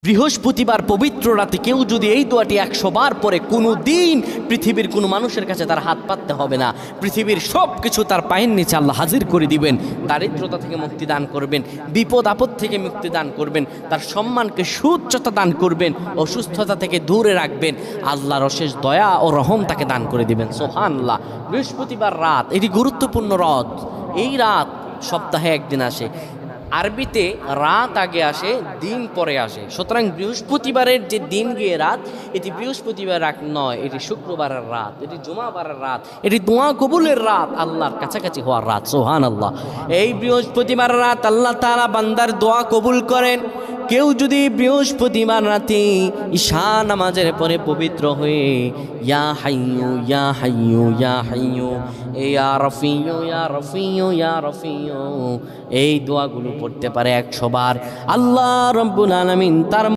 বৃহস্পতিবার পবিত্র রাতে কেউ যদি এই দোয়াটি 100 বার পরে, কোনো দিন পৃথিবীর কোনো মানুষের কাছে তার হাত পাততে হবে না। পৃথিবীর সব কিছু তার পায়ের নিচে আল্লাহ হাজির করে দিবেন। দারিদ্রতা থেকে মুক্তি দান করবেন, বিপদ আপদ থেকে মুক্তি দান করবেন, তার সম্মানকে সুউচ্চতা দান করবেন, অসুস্থতা থেকে দূরে রাখবেন। আল্লাহর অশেষ দয়া ও রহম তাকে দান করে দিবেন। সুবহানাল্লাহ। বৃহস্পতিবার রাত এটি গুরুত্বপূর্ণ রাত। এই রাত সপ্তাহে একদিন আসে। আরবিতে রাত আগে আসে, দিন পরে আসে। সুতরাং বৃহস্পতিবারের যে দিন গিয়ে রাত, এটি বৃহস্পতিবার রাত নয়, এটি শুক্রবারের রাত, এটি জুমাবারের রাত, এটি দোয়া কবুলের রাত, আল্লাহর কাছাকাছি হওয়ার রাত। সুবহানাল্লাহ। এই বৃহস্পতিবার রাত আল্লাহ তাআলা বান্দার দোয়া কবুল করেন। কেউ যদি বৃহস্পতিবার রাতে ঈশা নামাজের পরে পবিত্র হয়ে ইয়া হাইয়ু ইয়া হাইয়ু ইয়া হাইয়ু ইয়া রফিয়ু ইয়া রফিয়ু ইয়া রফিয়ু এই দোয়াগুলো পড়তে পারে 100 বার, আল্লাহ রাব্বুল আলামিন তার